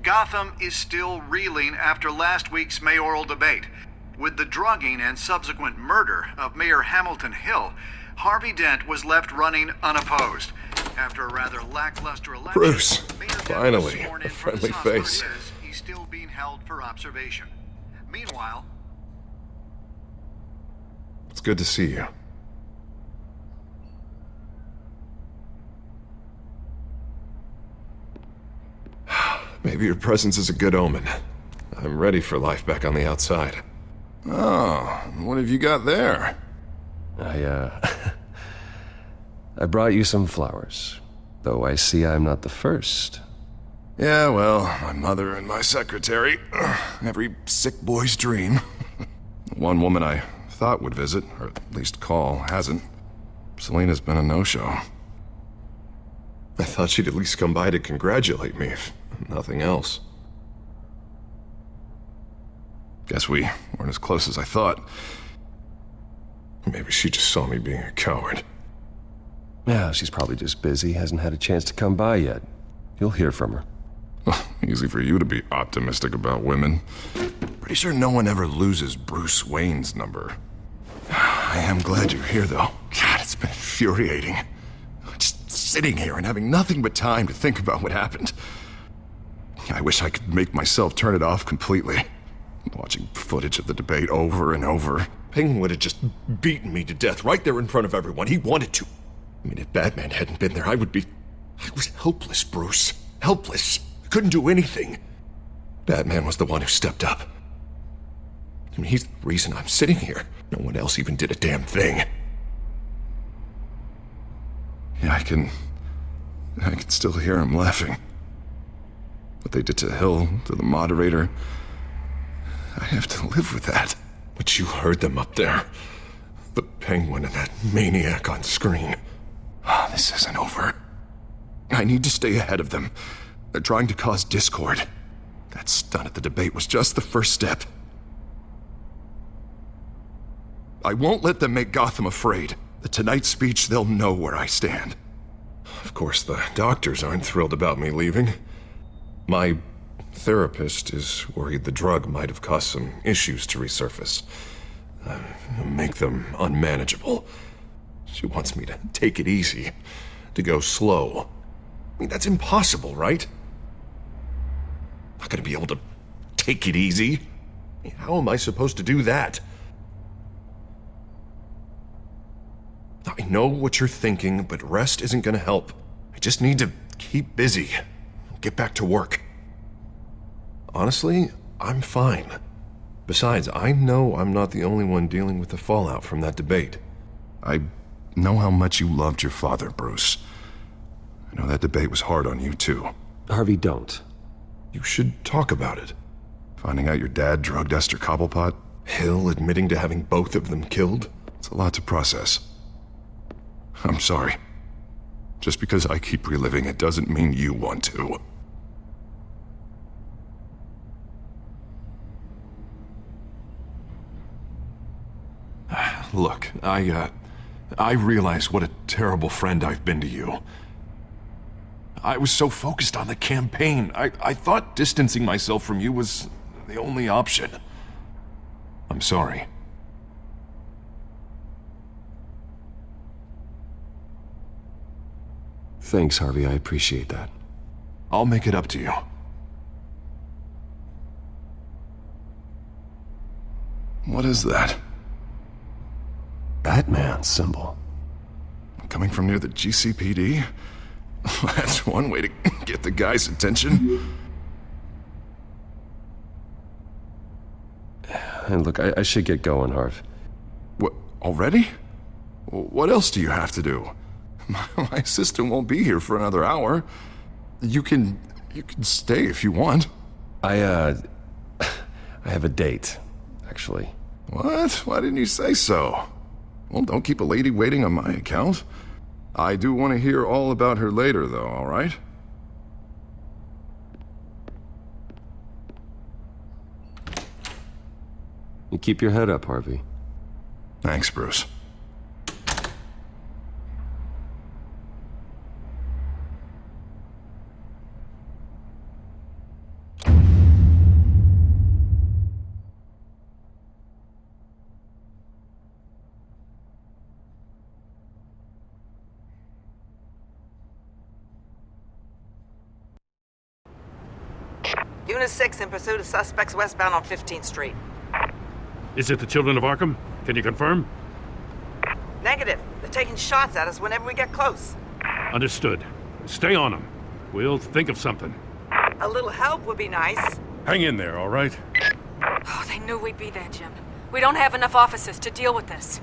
Gotham is still reeling after last week's mayoral debate. With the drugging and subsequent murder of Mayor Hamilton Hill, Harvey Dent was left running unopposed. After a rather lackluster election, Bruce, Mayor Dent was finally, sworn a in for friendly the face. He's still being held for observation. Meanwhile, It's good to see you. Maybe your presence is a good omen. I'm ready for life back on the outside. Oh, what have you got there? I brought you some flowers. Though I see I'm not the first. Yeah, well, my mother and my secretary. Every sick boy's dream. One woman I thought would visit, or at least call, hasn't. Selena's been a no-show. I thought she'd at least come by to congratulate me, if nothing else. Guess we weren't as close as I thought. Maybe she just saw me being a coward. Yeah, she's probably just busy, hasn't had a chance to come by yet. You'll hear from her. Easy for you to be optimistic about women. Pretty sure no one ever loses Bruce Wayne's number. I am glad you're here, though. God, it's been infuriating. Just sitting here and having nothing but time to think about what happened. I wish I could make myself turn it off completely. Watching footage of the debate over and over. Penguin would have just beaten me to death right there in front of everyone. He wanted to. I mean, if Batman hadn't been there, I was helpless, Bruce. Helpless. I couldn't do anything. Batman was the one who stepped up. I mean, he's the reason I'm sitting here. No one else even did a damn thing. Yeah, I can still hear him laughing. What they did to Hill, to the moderator. I have to live with that. But you heard them up there. The Penguin and that maniac on screen. This isn't over. I need to stay ahead of them. They're trying to cause discord. That stunt at the debate was just the first step. I won't let them make Gotham afraid. The Tonight speech, they'll know where I stand. Of course, the doctors aren't thrilled about me leaving. My therapist is worried the drug might have caused some issues to resurface. Make them unmanageable. She wants me to take it easy, to go slow. I mean, that's impossible, right? I'm not gonna be able to take it easy. I mean, how am I supposed to do that? I know what you're thinking, but rest isn't gonna help. I just need to keep busy, get back to work. Honestly, I'm fine. Besides, I know I'm not the only one dealing with the fallout from that debate. I know how much you loved your father, Bruce. I know that debate was hard on you, too. Harvey, don't. You should talk about it. Finding out your dad drugged Esther Cobblepot, Hill admitting to having both of them killed. it's a lot to process. I'm sorry. Just because I keep reliving it doesn't mean you want to. Look, I realize what a terrible friend I've been to you. I was so focused on the campaign. I thought distancing myself from you was the only option. I'm sorry. Thanks, Harvey. I appreciate that. I'll make it up to you. What is that? Batman symbol. Coming from near the GCPD? That's one way to get the guy's attention. And look, I should get going, Harv. What, already? What else do you have to do? My assistant won't be here for another hour. You can stay if you want. I have a date, actually. What? Why didn't you say so? Well, don't keep a lady waiting on my account. I do want to hear all about her later, though, all right? You keep your head up, Harvey. Thanks, Bruce. Unit 6 in pursuit of suspects westbound on 15th Street. Is it the Children of Arkham? Can you confirm? Negative. They're taking shots at us whenever we get close. Understood. Stay on them. We'll think of something. A little help would be nice. Hang in there, all right? Oh, they knew we'd be there, Jim. We don't have enough officers to deal with this.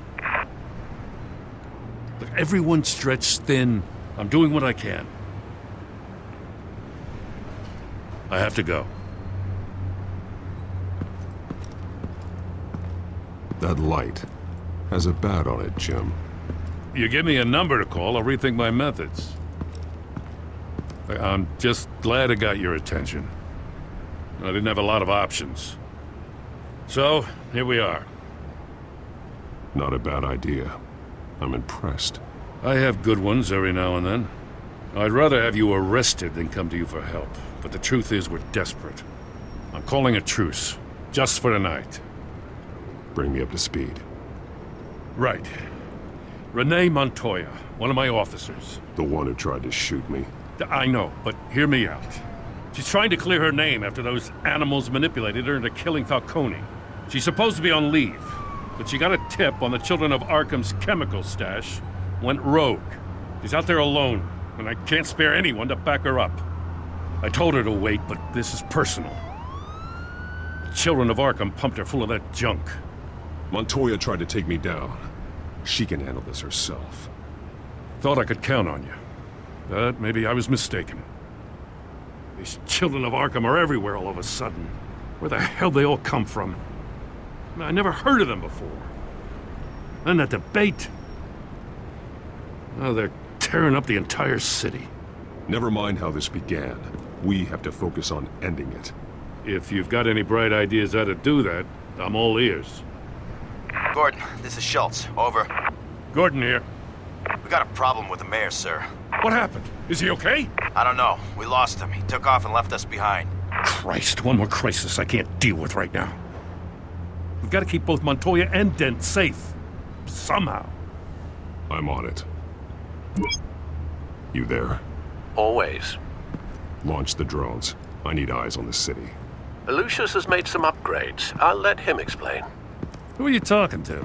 Look, everyone's stretched thin. I'm doing what I can. I have to go. That light has a bat on it, Jim. You give me a number to call, I'll rethink my methods. I'm just glad I got your attention. I didn't have a lot of options. So, here we are. Not a bad idea. I'm impressed. I have good ones every now and then. I'd rather have you arrested than come to you for help. But the truth is, we're desperate. I'm calling a truce, just for tonight. Bring me up to speed. Right. Renee Montoya, one of my officers. The one who tried to shoot me. I know, but hear me out. She's trying to clear her name after those animals manipulated her into killing Falcone. She's supposed to be on leave, but she got a tip on the Children of Arkham's chemical stash, went rogue. She's out there alone, and I can't spare anyone to back her up. I told her to wait, but this is personal. The Children of Arkham pumped her full of that junk. Montoya tried to take me down. She can handle this herself. Thought I could count on you. But maybe I was mistaken. These Children of Arkham are everywhere all of a sudden. Where the hell they all come from? I never heard of them before. Then that debate. Oh, they're tearing up the entire city. Never mind how this began. We have to focus on ending it. If you've got any bright ideas how to do that, I'm all ears. Gordon, this is Schultz. Over. Gordon here. We got a problem with the mayor, sir. What happened? Is he okay? I don't know. We lost him. He took off and left us behind. Christ, one more crisis I can't deal with right now. We've got to keep both Montoya and Dent safe. Somehow. I'm on it. You there? Always. Launch the drones. I need eyes on the city. Lucius has made some upgrades. I'll let him explain. Who are you talking to?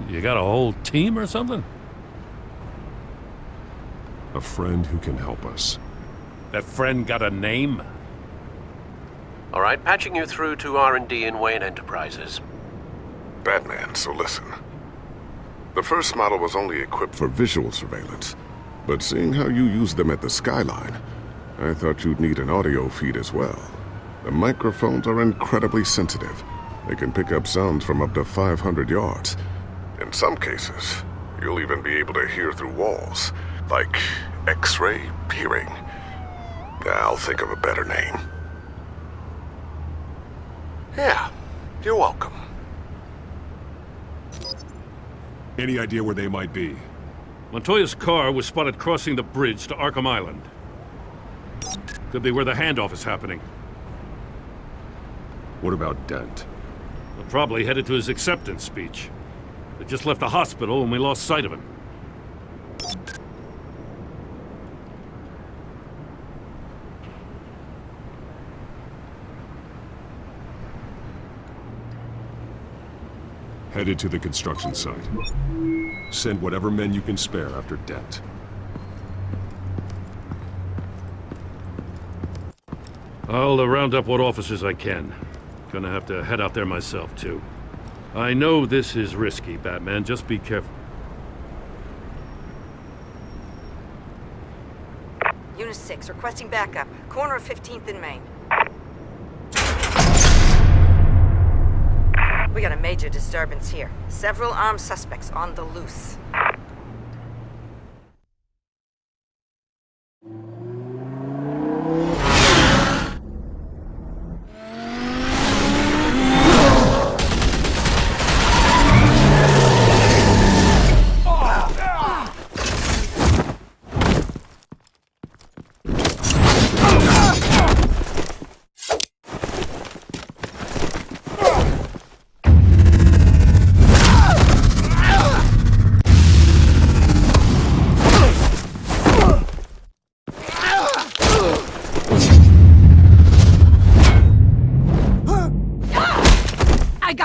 You got a whole team or something? A friend who can help us. That friend got a name? All right, patching you through to R&D in Wayne Enterprises. Batman, so listen. The first model was only equipped for visual surveillance, but seeing how you use them at the Skyline, I thought you'd need an audio feed as well. The microphones are incredibly sensitive. They can pick up sounds from up to 500 yards. In some cases, you'll even be able to hear through walls, like X-ray peering. I'll think of a better name. Yeah, you're welcome. Any idea where they might be? Montoya's car was spotted crossing the bridge to Arkham Island. Could be where the handoff is happening. What about Dent? They're probably headed to his acceptance speech. They just left the hospital and we lost sight of him. Headed to the construction site. Send whatever men you can spare after Dent. I'll round up what officers I can. Gonna have to head out there myself, too. I know this is risky, Batman. Just be careful. Unit 6, requesting backup. Corner of 15th and Main. We got a major disturbance here. Several armed suspects on the loose.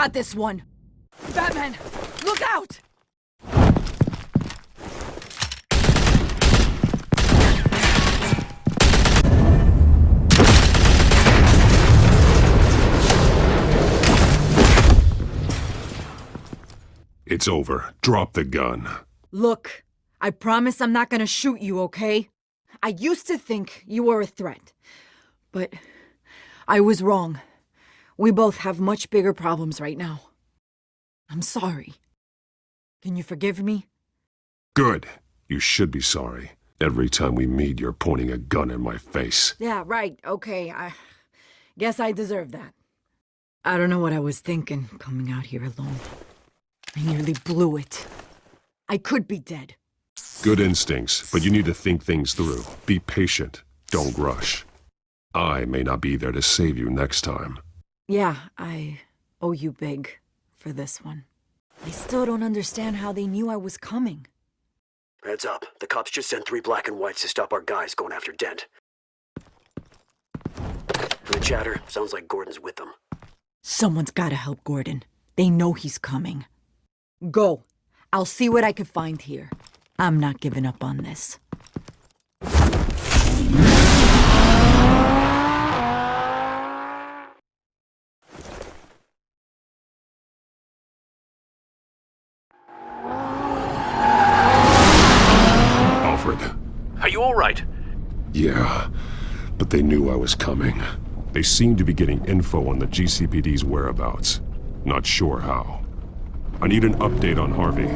got this one. Batman, look out! It's over. Drop the gun. Look, I promise I'm not gonna shoot you, okay? I used to think you were a threat, but I was wrong. We both have much bigger problems right now. I'm sorry. Can you forgive me? Good. You should be sorry. Every time we meet, you're pointing a gun in my face. Yeah, right, okay. I guess I deserve that. I don't know what I was thinking, coming out here alone. I nearly blew it. I could be dead. Good instincts, but you need to think things through. Be patient. Don't rush. I may not be there to save you next time. Yeah, I owe you big for this one. I still don't understand how they knew I was coming. Heads up. The cops just sent 3 black and whites to stop our guys going after Dent. From the chatter, sounds like Gordon's with them. Someone's gotta help Gordon. They know he's coming. Go. I'll see what I can find here. I'm not giving up on this. Alfred. Are you all right? Yeah, but they knew I was coming. They seem to be getting info on the GCPD's whereabouts. Not sure how. I need an update on Harvey.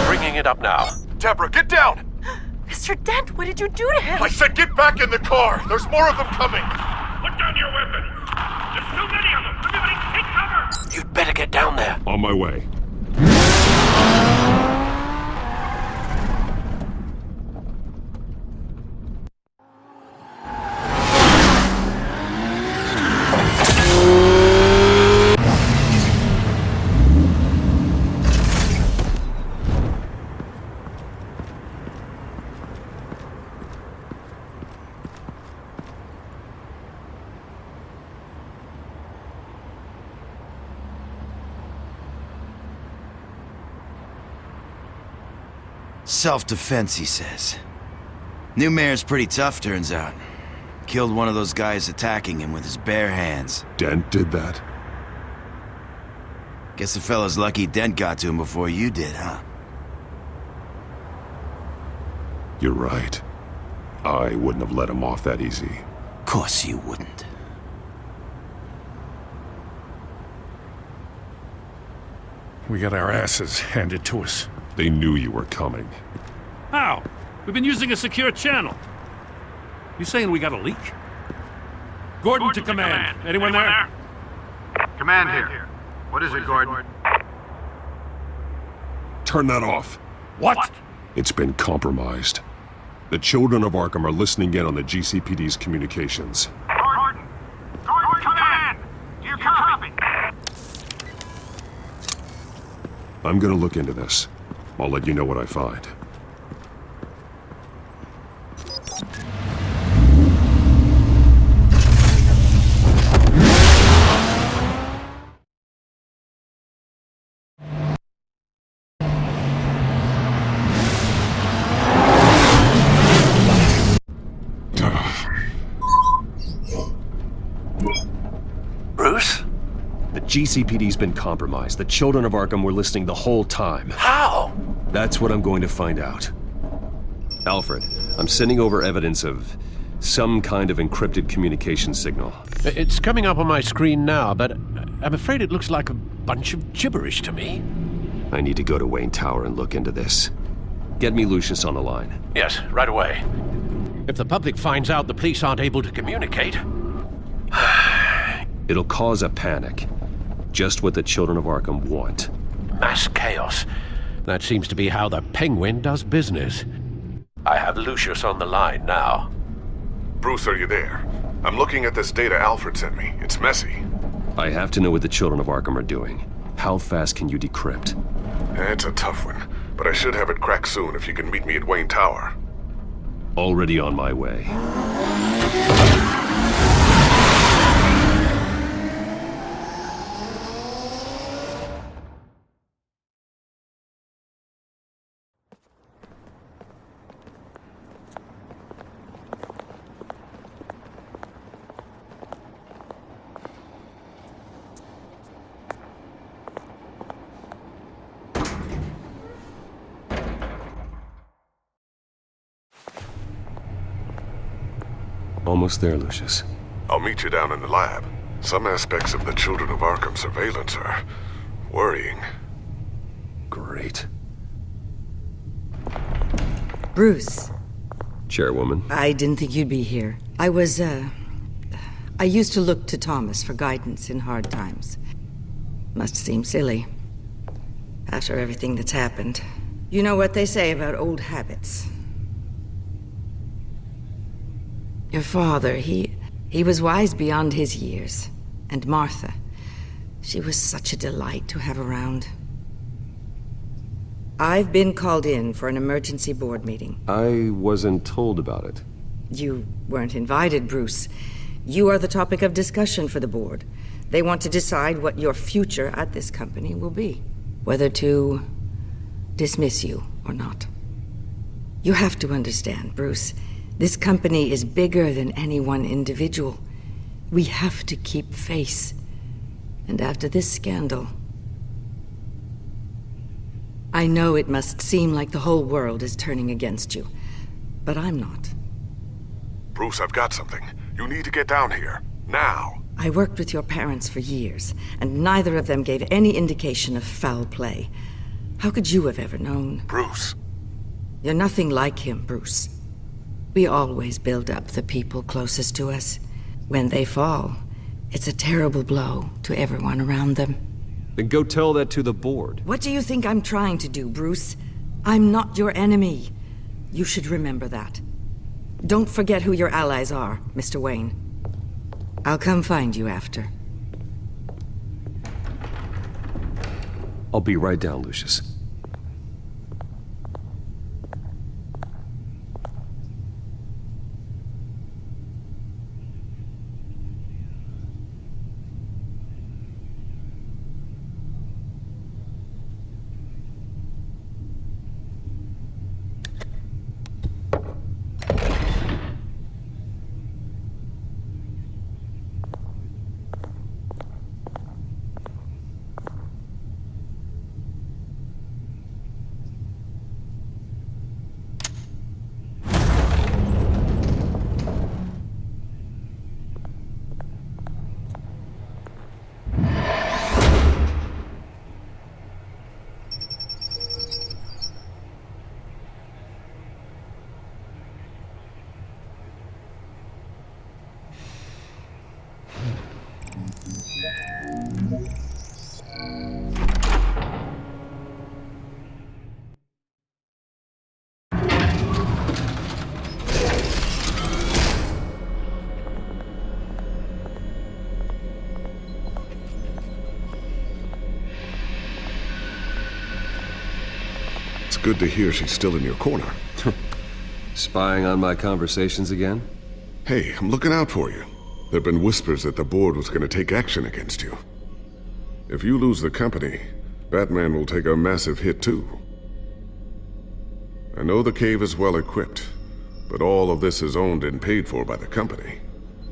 Bringing it up now. Deborah, get down! Mr. Dent, what did you do to him? I said get back in the car! There's more of them coming! Put down your weapon! There's too many of them! Everybody take cover! You'd better get down there. On my way. Self-defense, he says. New mayor's pretty tough, turns out. Killed one of those guys attacking him with his bare hands. Dent did that? Guess the fella's lucky Dent got to him before you did, huh? You're right. I wouldn't have let him off that easy. Course you wouldn't. We got our asses handed to us. They knew you were coming. How? We've been using a secure channel. You saying we got a leak? Gordon to command. Anyone there? Command here. What is it, Gordon? Turn that off. What? It's been compromised. The children of Arkham are listening in on the GCPD's communications. Gordon! Gordon, command! Do you copy? I'm gonna look into this. I'll let you know what I find. Bruce? The GCPD's been compromised. The children of Arkham were listening the whole time. How? That's what I'm going to find out. Alfred, I'm sending over evidence of some kind of encrypted communication signal. It's coming up on my screen now, but I'm afraid it looks like a bunch of gibberish to me. I need to go to Wayne Tower and look into this. Get me Lucius on the line. Yes, right away. If the public finds out the police aren't able to communicate... It'll cause a panic. Just what the children of Arkham want. Mass chaos. That seems to be how the Penguin does business. I have Lucius on the line now. Bruce, are you there? I'm looking at this data Alfred sent me. It's messy. I have to know what the children of Arkham are doing. How fast can you decrypt? It's a tough one, but I should have it cracked soon if you can meet me at Wayne Tower. Already on my way. Almost there, Lucius. I'll meet you down in the lab. Some aspects of the Children of Arkham surveillance are worrying. Great. Bruce. Chairwoman. I didn't think you'd be here. I used to look to Thomas for guidance in hard times. Must seem silly. After everything that's happened. You know what they say about old habits. Your father, he was wise beyond his years. And Martha, she was such a delight to have around. I've been called in for an emergency board meeting. I wasn't told about it. You weren't invited, Bruce. You are the topic of discussion for the board. They want to decide what your future at this company will be. Whether to dismiss you or not. You have to understand, Bruce. This company is bigger than any one individual. We have to keep face. And after this scandal... I know it must seem like the whole world is turning against you, but I'm not. Bruce, I've got something. You need to get down here. Now. I worked with your parents for years, and neither of them gave any indication of foul play. How could you have ever known? Bruce. You're nothing like him, Bruce. We always build up the people closest to us. When they fall, it's a terrible blow to everyone around them. Then go tell that to the board. What do you think I'm trying to do, Bruce? I'm not your enemy. You should remember that. Don't forget who your allies are, Mr. Wayne. I'll come find you after. I'll be right down, Lucius. Good to hear she's still in your corner. Spying on my conversations again? Hey, I'm looking out for you. There've been whispers that the board was going to take action against you. If you lose the company, Batman will take a massive hit too. I know the cave is well equipped, but all of this is owned and paid for by the company.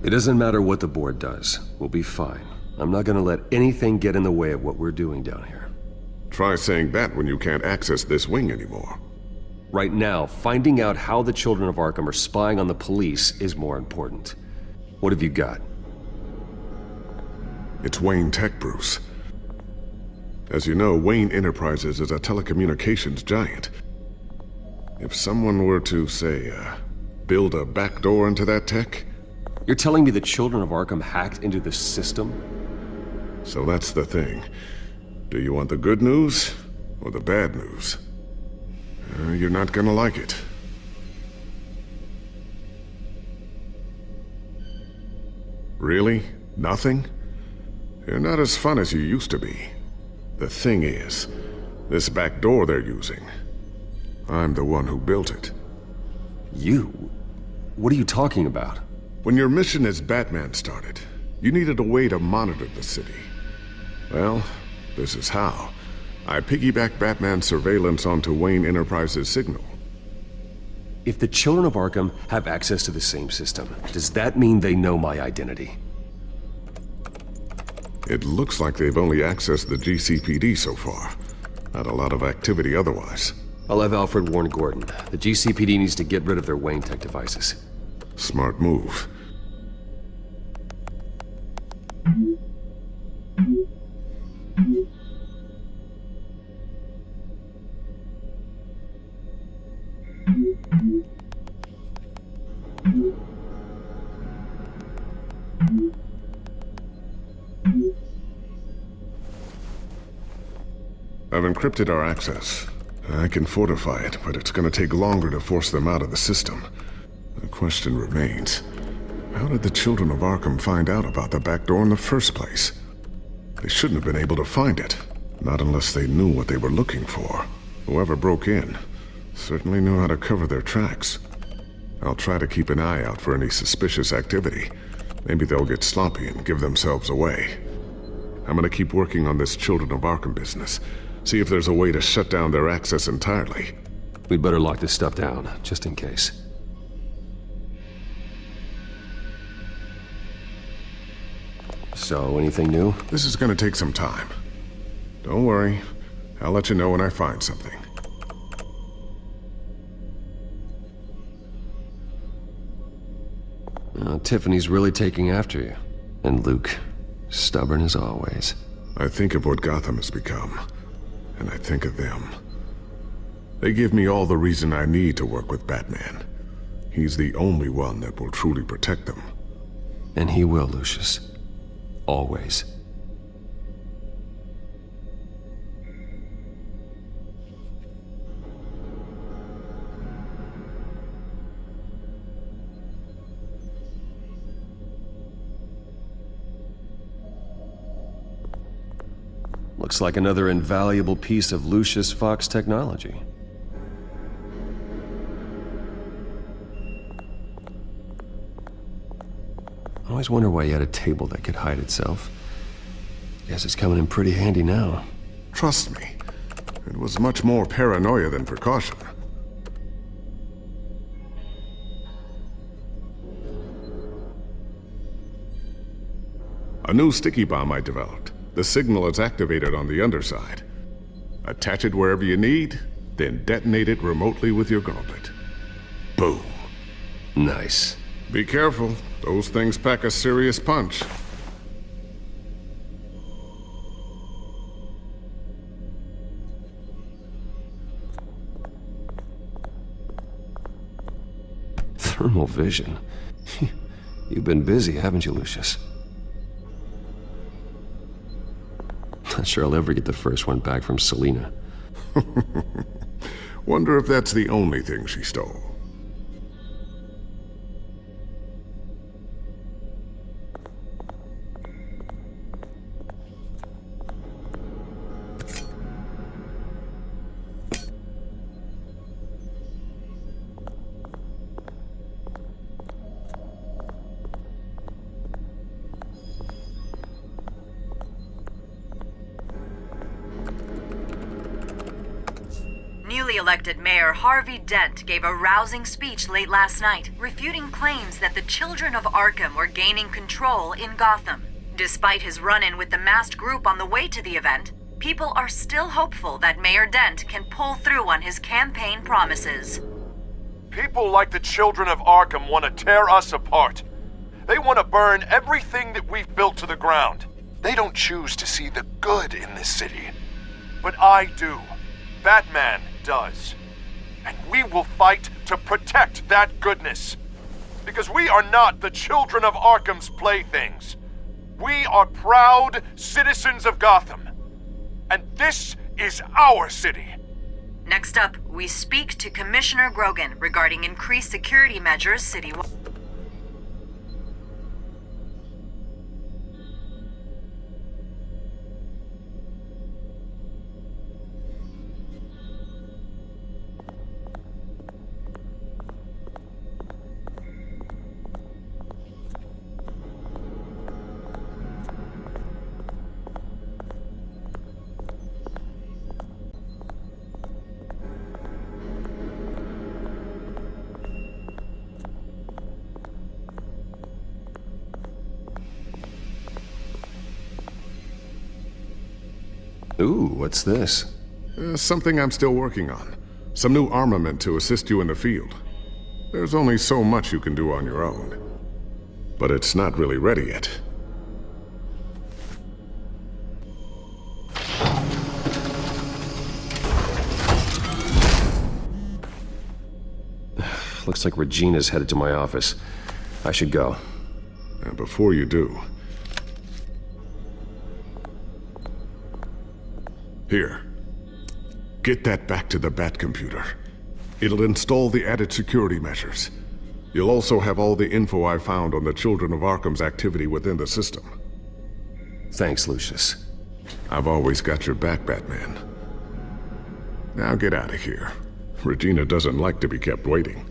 It doesn't matter what the board does. We'll be fine. I'm not gonna let anything get in the way of what we're doing down here. Try saying that when you can't access this wing anymore. Right now, finding out how the Children of Arkham are spying on the police is more important. What have you got? It's Wayne Tech, Bruce. As you know, Wayne Enterprises is a telecommunications giant. If someone were to, say, build a backdoor into that tech... You're telling me the Children of Arkham hacked into the system? So that's the thing. Do you want the good news or the bad news? You're not gonna like it. Really? Nothing? You're not as fun as you used to be. The thing is, this back door they're using, I'm the one who built it. You? What are you talking about? When your mission as Batman started, you needed a way to monitor the city. Well, this is how. I piggybacked Batman's surveillance onto Wayne Enterprises' signal. If the Children of Arkham have access to the same system, does that mean they know my identity? It looks like they've only accessed the GCPD so far. Not a lot of activity otherwise. I'll have Alfred warn Gordon. The GCPD needs to get rid of their Wayne Tech devices. Smart move. I've encrypted our access. I can fortify it, but it's gonna take longer to force them out of the system. The question remains, how did the Children of Arkham find out about the back door in the first place? They shouldn't have been able to find it, not unless they knew what they were looking for. Whoever broke in certainly knew how to cover their tracks. I'll try to keep an eye out for any suspicious activity. Maybe they'll get sloppy and give themselves away. I'm gonna keep working on this Children of Arkham business. See if there's a way to shut down their access entirely. We'd better lock this stuff down, just in case. So, anything new? This is gonna take some time. Don't worry. I'll let you know when I find something. Tiffany's really taking after you. And Luke, stubborn as always. I think of what Gotham has become, and I think of them. They give me all the reason I need to work with Batman. He's the only one that will truly protect them. And he will, Lucius. Always. Looks like another invaluable piece of Lucius Fox technology. I always wonder why you had a table that could hide itself. Guess it's coming in pretty handy now. Trust me, it was much more paranoia than precaution. A new sticky bomb I developed. The signal is activated on the underside. Attach it wherever you need, then detonate it remotely with your gauntlet. Boom. Nice. Be careful. Those things pack a serious punch. Thermal vision. You've been busy, haven't you, Lucius? Not sure I'll ever get the first one back from Selina. Wonder if that's the only thing she stole. Newly elected Mayor Harvey Dent gave a rousing speech late last night, refuting claims that the Children of Arkham were gaining control in Gotham. Despite his run-in with the masked group on the way to the event, people are still hopeful that Mayor Dent can pull through on his campaign promises. People like the Children of Arkham want to tear us apart. They want to burn everything that we've built to the ground. They don't choose to see the good in this city. But I do. Batman does. And we will fight to protect that goodness. Because we are not the Children of Arkham's playthings. We are proud citizens of Gotham. And this is our city. Next up, we speak to Commissioner Grogan regarding increased security measures citywide. Ooh, what's this? Something I'm still working on. Some new armament to assist you in the field. There's only so much you can do on your own. But it's not really ready yet. Looks like Regina's headed to my office. I should go. And before you do... Here. Get that back to the Bat computer. It'll install the added security measures. You'll also have all the info I found on the Children of Arkham's activity within the system. Thanks, Lucius. I've always got your back, Batman. Now get out of here. Regina doesn't like to be kept waiting.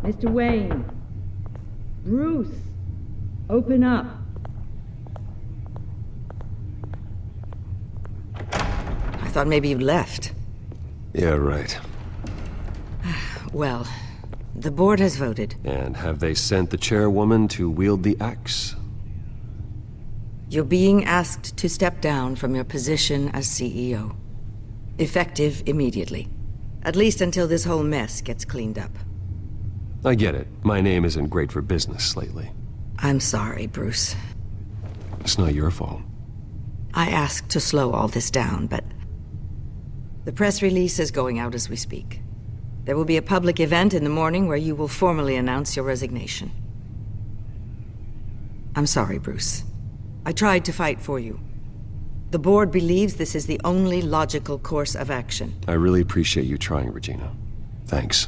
Mr. Wayne. Bruce. Open up. I thought maybe you'd left. Yeah, right. Well, the board has voted. And have they sent the chairwoman to wield the axe? You're being asked to step down from your position as CEO. Effective immediately. At least until this whole mess gets cleaned up. I get it. My name isn't great for business lately. I'm sorry, Bruce. It's not your fault. I asked to slow all this down, but... the press release is going out as we speak. There will be a public event in the morning where you will formally announce your resignation. I'm sorry, Bruce. I tried to fight for you. The board believes this is the only logical course of action. I really appreciate you trying, Regina. Thanks.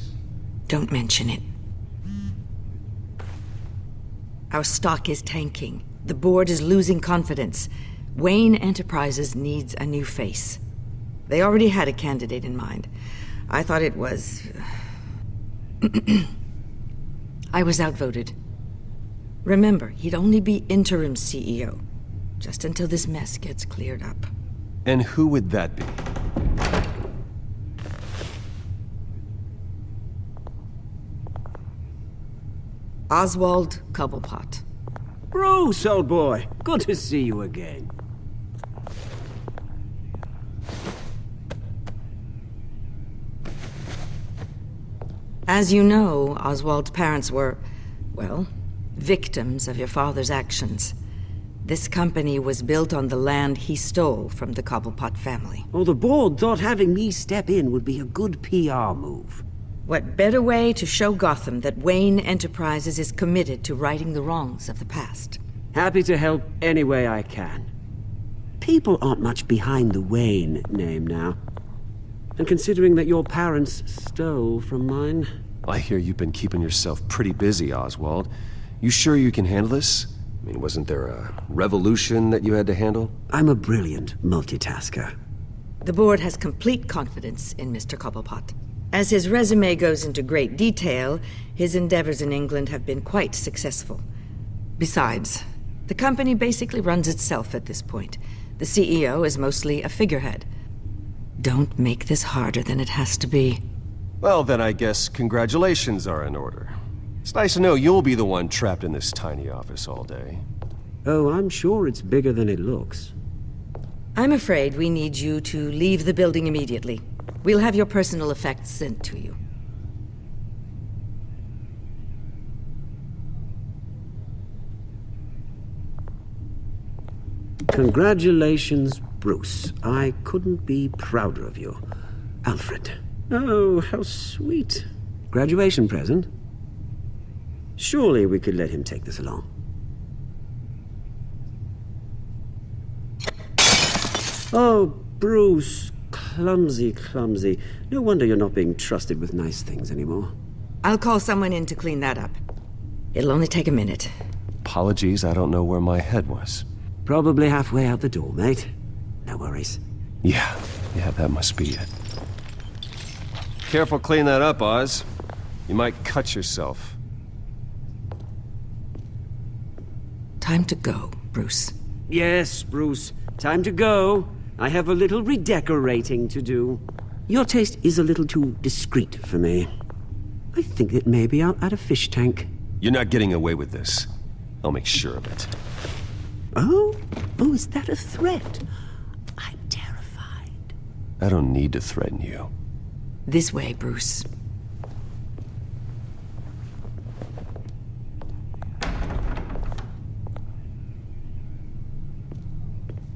Don't mention it. Our stock is tanking. The board is losing confidence. Wayne Enterprises needs a new face. They already had a candidate in mind. I thought it was... I was outvoted. Remember, he'd only be interim CEO, just until this mess gets cleared up. And who would that be? Oswald Cobblepot. Bruce, old boy. Good to see you again. As you know, Oswald's parents were, well, victims of your father's actions. This company was built on the land he stole from the Cobblepot family. Well, the board thought having me step in would be a good PR move. What better way to show Gotham that Wayne Enterprises is committed to righting the wrongs of the past? Happy to help any way I can. People aren't much behind the Wayne name now. And considering that your parents stole from mine... I hear you've been keeping yourself pretty busy, Oswald. You sure you can handle this? I mean, wasn't there a revolution that you had to handle? I'm a brilliant multitasker. The board has complete confidence in Mr. Cobblepot. As his resume goes into great detail, his endeavors in England have been quite successful. Besides, the company basically runs itself at this point. The CEO is mostly a figurehead. Don't make this harder than it has to be. Well, then I guess congratulations are in order. It's nice to know you'll be the one trapped in this tiny office all day. Oh, I'm sure it's bigger than it looks. I'm afraid we need you to leave the building immediately. We'll have your personal effects sent to you. Congratulations, Bruce. I couldn't be prouder of you. Alfred. Oh, how sweet. Graduation present? Surely we could let him take this along. Oh, Bruce. Clumsy, clumsy. No wonder you're not being trusted with nice things anymore. I'll call someone in to clean that up. It'll only take a minute. Apologies, I don't know where my head was. Probably halfway out the door, mate. No worries. Yeah, that must be it. Careful clean that up, Oz. You might cut yourself. Time to go, Bruce. Yes, Bruce. Time to go. I have a little redecorating to do. Your taste is a little too discreet for me. I think that maybe I'll add a fish tank. You're not getting away with this. I'll make sure of it. Oh? Oh, is that a threat? I'm terrified. I don't need to threaten you. This way, Bruce.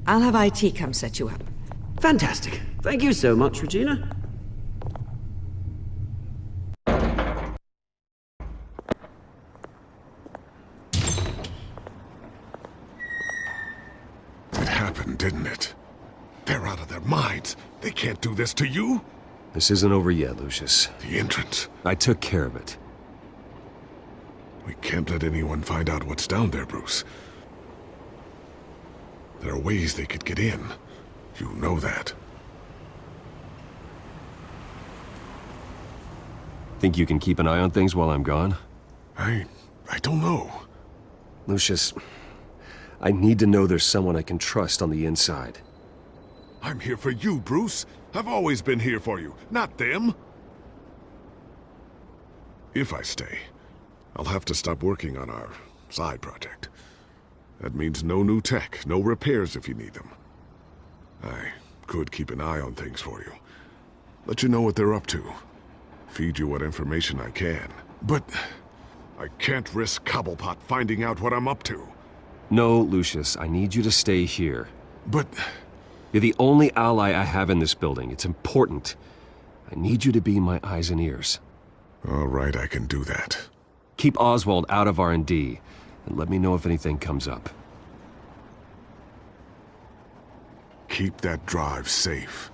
I'll have IT come set you up. Fantastic. Thank you so much, Regina. It happened, didn't it? They're out of their minds. They can't do this to you. This isn't over yet, Lucius. The entrance. I took care of it. We can't let anyone find out what's down there, Bruce. There are ways they could get in. You know that. Think you can keep an eye on things while I'm gone? I don't know. Lucius, I need to know there's someone I can trust on the inside. I'm here for you, Bruce. I've always been here for you, not them. If I stay, I'll have to stop working on our side project. That means no new tech, no repairs if you need them. I could keep an eye on things for you. Let you know what they're up to. Feed you what information I can. But I can't risk Cobblepot finding out what I'm up to. No, Lucius, I need you to stay here. But... You're the only ally I have in this building. It's important. I need you to be my eyes and ears. All right, I can do that. Keep Oswald out of R&D, and let me know if anything comes up. Keep that drive safe.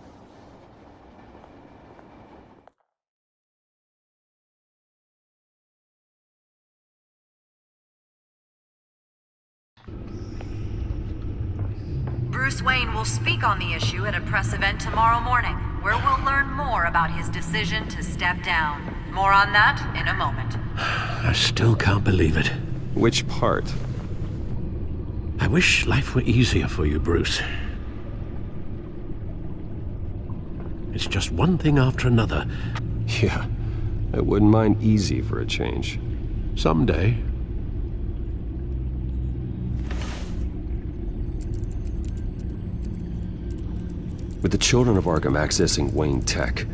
Bruce Wayne will speak on the issue at a press event tomorrow morning, where we'll learn more about his decision to step down. More on that in a moment. I still can't believe it. Which part? I wish life were easier for you, Bruce. It's just one thing after another. Yeah, I wouldn't mind easy for a change. Someday. With the children of Arkham accessing Wayne Tech,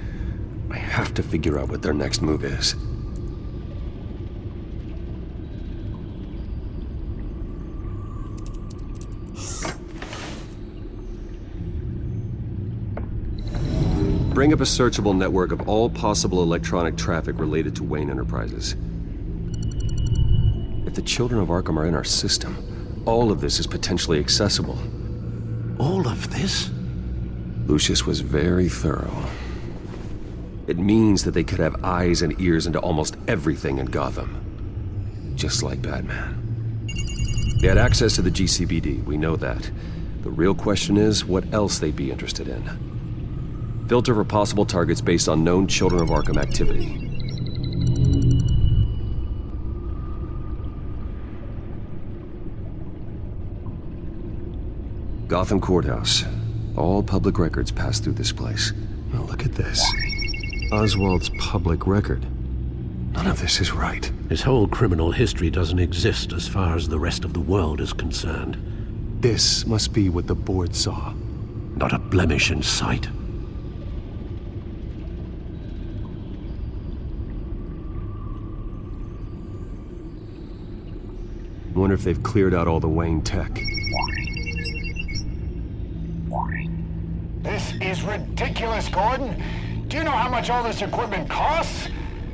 I have to figure out what their next move is. Bring up a searchable network of all possible electronic traffic related to Wayne Enterprises. If the children of Arkham are in our system, all of this is potentially accessible. All of this? Lucius was very thorough. It means that they could have eyes and ears into almost everything in Gotham. Just like Batman. They had access to the GCPD, we know that. The real question is what else they'd be interested in. Filter for possible targets based on known Children of Arkham activity. Gotham Courthouse. All public records pass through this place. Now look at this. Oswald's public record. None of this is right. His whole criminal history doesn't exist as far as the rest of the world is concerned. This must be what the board saw. Not a blemish in sight. Wonder if they've cleared out all the Wayne tech. This is ridiculous, Gordon. Do you know how much all this equipment costs?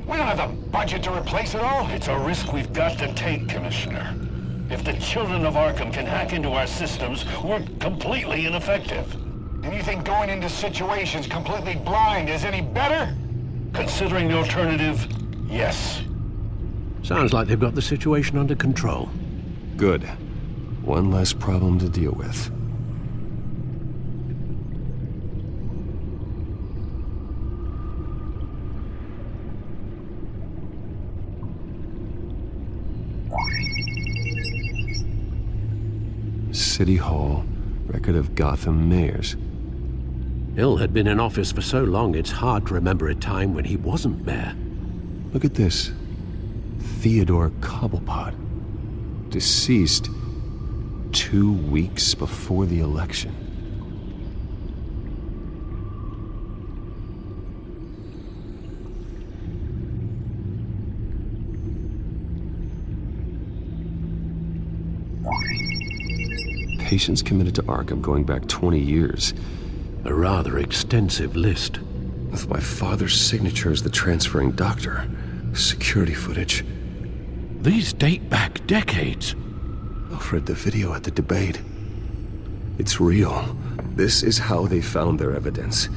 We don't have the budget to replace it all. It's a risk we've got to take, Commissioner. If the children of Arkham can hack into our systems, we're completely ineffective. And you think going into situations completely blind is any better? Considering the alternative, yes. Sounds like they've got the situation under control. Good. One less problem to deal with. City Hall, record of Gotham mayors. Hill had been in office for so long, it's hard to remember a time when he wasn't mayor. Look at this. Theodore Cobblepot. Deceased 2 weeks before the election. Patients committed to Arkham going back 20 years. A rather extensive list. With my father's signature as the transferring doctor. Security footage. These date back decades. Alfred, the video at the debate. It's real. This is how they found their evidence.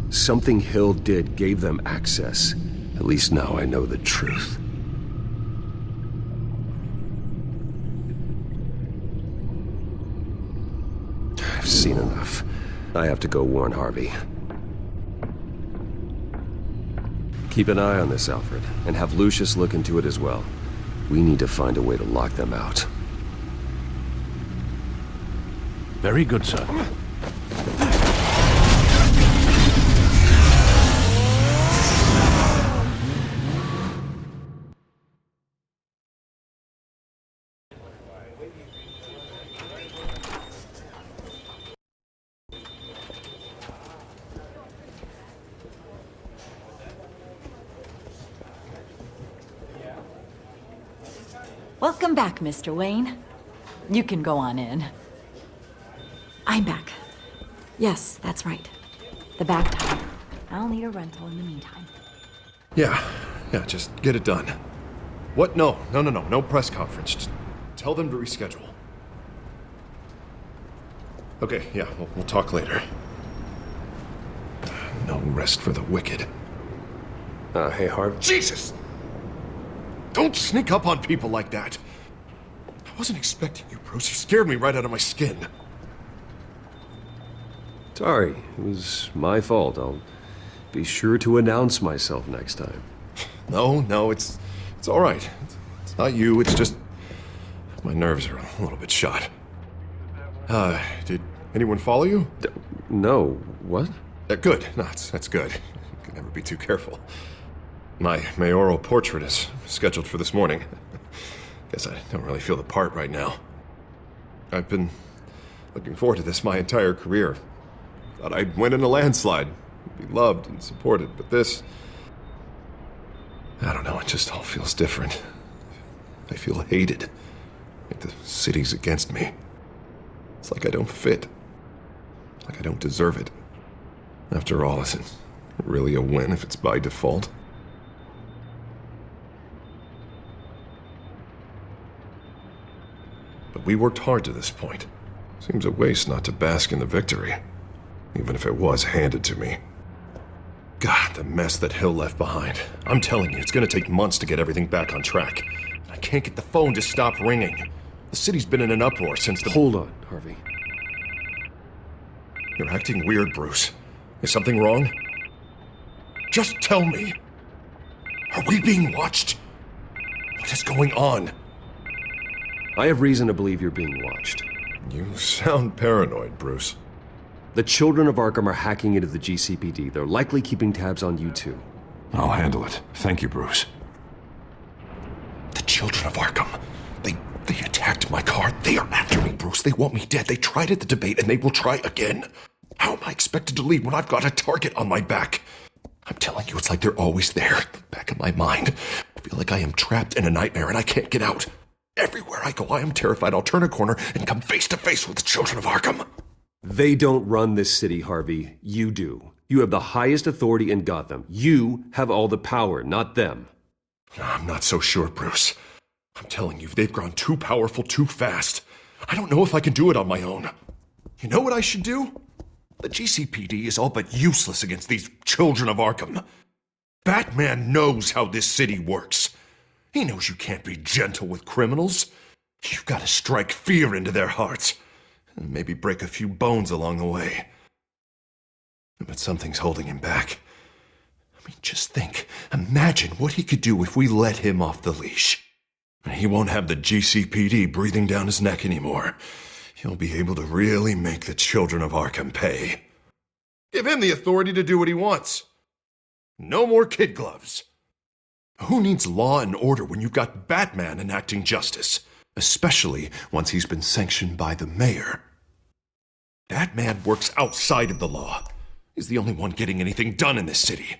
Something Hill did gave them access. At least now I know the truth. I've seen enough. I have to go warn Harvey. Keep an eye on this, Alfred, and have Lucius look into it as well. We need to find a way to lock them out. Very good, sir. Welcome back, Mr. Wayne. You can go on in. I'm back. Yes, that's right. The back tire. I'll need a rental in the meantime. Yeah, just get it done. What? No press conference. Just tell them to reschedule. Okay, yeah, we'll talk later. No rest for the wicked. Hey, Harv. Jesus! Don't sneak up on people like that. I wasn't expecting you, Bruce. You scared me right out of my skin. Sorry, it was my fault. I'll be sure to announce myself next time. No, it's all right. It's not you, it's just my nerves are a little bit shot. Did anyone follow you? No. What? Good. No, that's good. You can never be too careful. My mayoral portrait is scheduled for this morning. Guess I don't really feel the part right now. I've been looking forward to this my entire career. Thought I'd win in a landslide, be loved and supported, but this... I don't know, it just all feels different. I feel hated. Like the city's against me. It's like I don't fit. Like I don't deserve it. After all, is it really a win if it's by default? But we worked hard to this point. Seems a waste not to bask in the victory, even if it was handed to me. God, the mess that Hill left behind. I'm telling you, it's gonna take months to get everything back on track. I can't get the phone to stop ringing. The city's been in an uproar since the— Hold on, Harvey. You're acting weird, Bruce. Is something wrong? Just tell me. Are we being watched? What is going on? I have reason to believe you're being watched. You sound paranoid, Bruce. The children of Arkham are hacking into the GCPD. They're likely keeping tabs on you too. I'll handle it. Thank you, Bruce. The children of Arkham. They attacked my car. They are after me, Bruce. They want me dead. They tried at the debate, and they will try again. How am I expected to leave when I've got a target on my back? I'm telling you, it's like they're always there, in the back of my mind. I feel like I am trapped in a nightmare, and I can't get out. Everywhere I go, I am terrified I'll turn a corner and come face to face with the children of Arkham. They don't run this city, Harvey. You do. You have the highest authority in Gotham. You have all the power, not them. I'm not so sure, Bruce. I'm telling you, they've grown too powerful too fast. I don't know if I can do it on my own. You know what I should do? The GCPD is all but useless against these children of Arkham. Batman knows how this city works. He knows you can't be gentle with criminals. You've got to strike fear into their hearts. And maybe break a few bones along the way. But something's holding him back. I mean, just think. Imagine what he could do if we let him off the leash. He won't have the GCPD breathing down his neck anymore. he'll be able to really make the children of Arkham pay. Give him the authority to do what he wants. No more kid gloves. Who needs law and order when you've got Batman enacting justice? Especially once he's been sanctioned by the mayor. That man works outside of the law. He's the only one getting anything done in this city.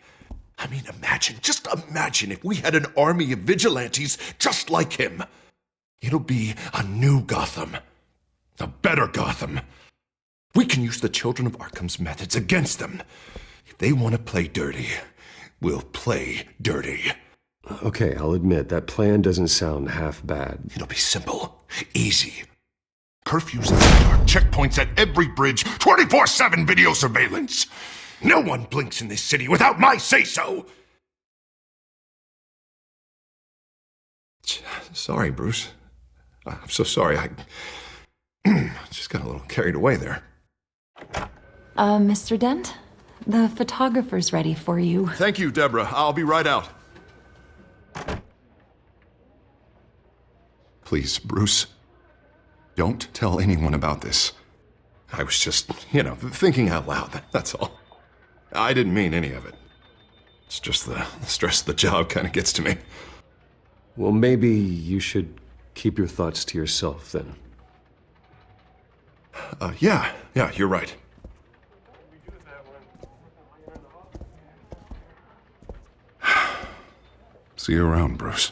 I mean, just imagine if we had an army of vigilantes just like him. It'll be a new Gotham. A better Gotham. We can use the children of Arkham's methods against them. If they want to play dirty, we'll play dirty. Okay, I'll admit, that plan doesn't sound half bad. It'll be simple, easy. Curfews in the dark, checkpoints at every bridge, 24/7 video surveillance. No one blinks in this city without my say-so. Sorry, Bruce. I'm so sorry. I just got a little carried away there. Mr. Dent? The photographer's ready for you. Thank you, Deborah. I'll be right out. Please, Bruce, don't tell anyone about this. I was just, thinking out loud, that's all. I didn't mean any of it. It's just the stress of the job kind of gets to me. Well, maybe you should keep your thoughts to yourself, then. Yeah, you're right. See you around, Bruce.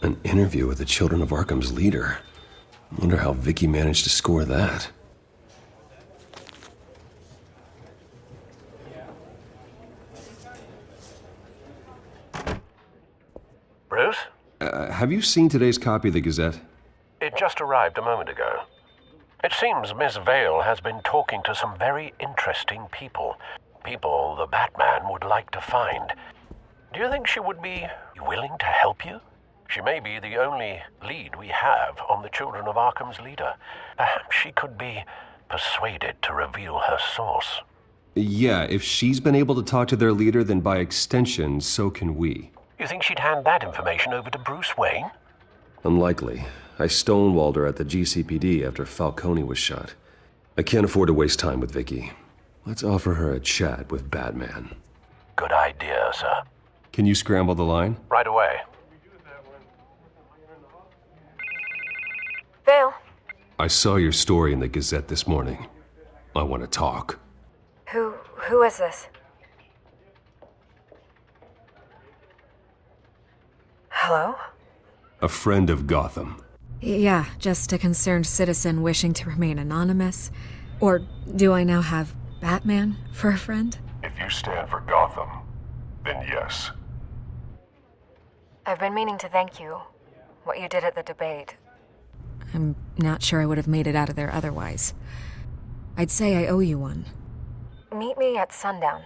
An interview with the Children of Arkham's leader. I wonder how Vicky managed to score that. Bruce? Have you seen today's copy of the Gazette? It just arrived a moment ago. It seems Miss Vale has been talking to some very interesting people. People the Batman would like to find. Do you think she would be willing to help you? She may be the only lead we have on the Children of Arkham's leader. Perhaps she could be persuaded to reveal her source. Yeah, if she's been able to talk to their leader, then by extension, so can we. You think she'd hand that information over to Bruce Wayne? Unlikely. I stonewalled her at the GCPD after Falcone was shot. I can't afford to waste time with Vicky. Let's offer her a chat with Batman. Good idea, sir. Can you scramble the line? Right away. Vale. I saw your story in the Gazette this morning. I want to talk. Who is this? Hello? A friend of Gotham. Yeah, just a concerned citizen wishing to remain anonymous. Or do I now have Batman for a friend? If you stand for Gotham, then yes. I've been meaning to thank you. What you did at the debate. I'm not sure I would have made it out of there otherwise. I'd say I owe you one. Meet me at sundown.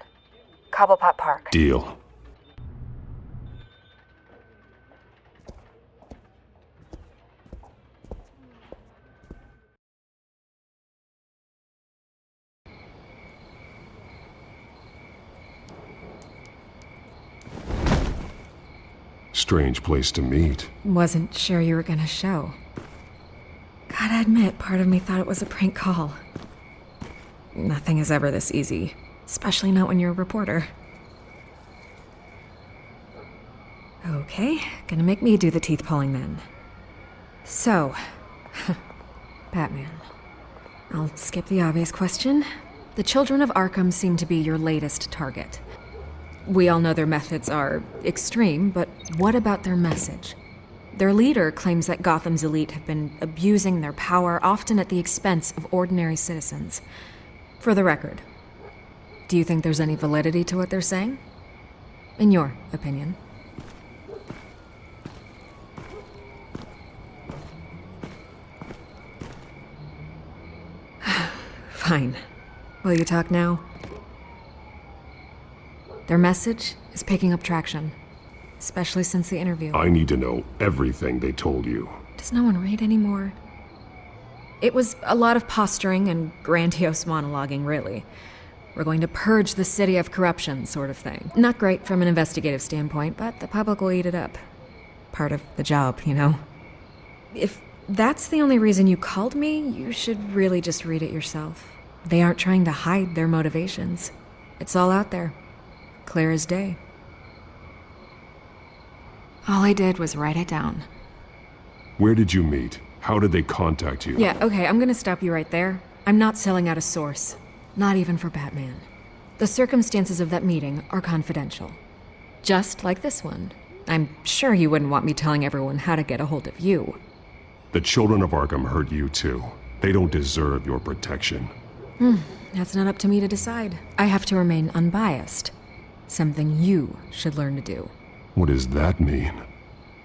Cobblepot Park. Deal. Strange place to meet. Wasn't sure you were gonna show. Gotta admit, part of me thought it was a prank call. Nothing is ever this easy, especially not when you're a reporter. Okay, gonna make me do the teeth pulling then. So, Batman. I'll skip the obvious question. The Children of Arkham seem to be your latest target. We all know their methods are extreme, but what about their message? Their leader claims that Gotham's elite have been abusing their power, often at the expense of ordinary citizens. For the record, do you think there's any validity to what they're saying? In your opinion? Fine. Will you talk now? Their message is picking up traction, especially since the interview. I need to know everything they told you. Does no one read anymore? It was a lot of posturing and grandiose monologuing, really. We're going to purge the city of corruption, sort of thing. Not great from an investigative standpoint, but the public will eat it up. Part of the job, you know? If that's the only reason you called me, you should really just read it yourself. They aren't trying to hide their motivations. It's all out there. Clear as day. All I did was write it down. Where did you meet? How did they contact you? Yeah, okay, I'm gonna stop you right there. I'm not selling out a source. Not even for Batman. The circumstances of that meeting are confidential. Just like this one. I'm sure you wouldn't want me telling everyone how to get a hold of you. The children of Arkham hurt you too. They don't deserve your protection. That's not up to me to decide. I have to remain unbiased. Something you should learn to do. What does that mean?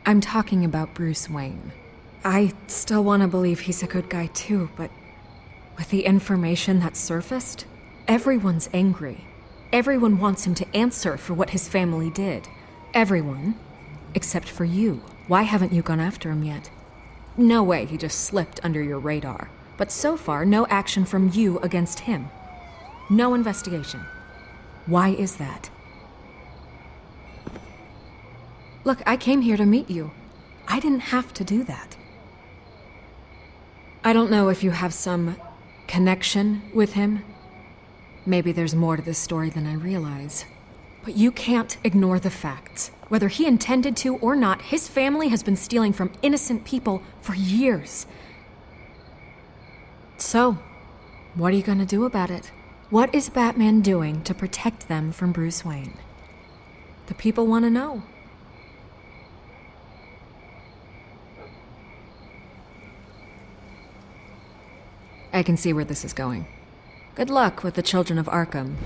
I'm talking about Bruce Wayne. I still want to believe he's a good guy too, but with the information that surfaced, everyone's angry. Everyone wants him to answer for what his family did. Everyone, except for you. Why haven't you gone after him yet? No way he just slipped under your radar. But so far, no action from you against him. No investigation. Why is that? Look, I came here to meet you. I didn't have to do that. I don't know if you have some connection with him. Maybe there's more to this story than I realize. But you can't ignore the facts. Whether he intended to or not, his family has been stealing from innocent people for years. So, what are you gonna do about it? What is Batman doing to protect them from Bruce Wayne? The people want to know. I can see where this is going. Good luck with the children of Arkham.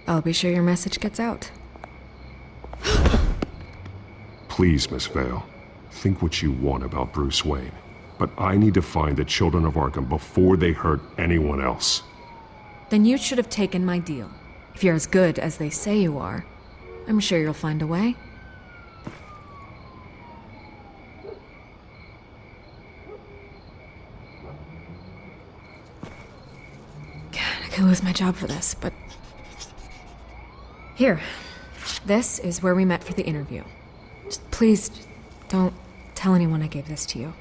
I'll be sure your message gets out. Please, Miss Vale, think what you want about Bruce Wayne. But I need to find the children of Arkham before they hurt anyone else. Then you should have taken my deal. If you're as good as they say you are, I'm sure you'll find a way. God, I could lose my job for this, but... Here. This is where we met for the interview. Just please, don't tell anyone I gave this to you.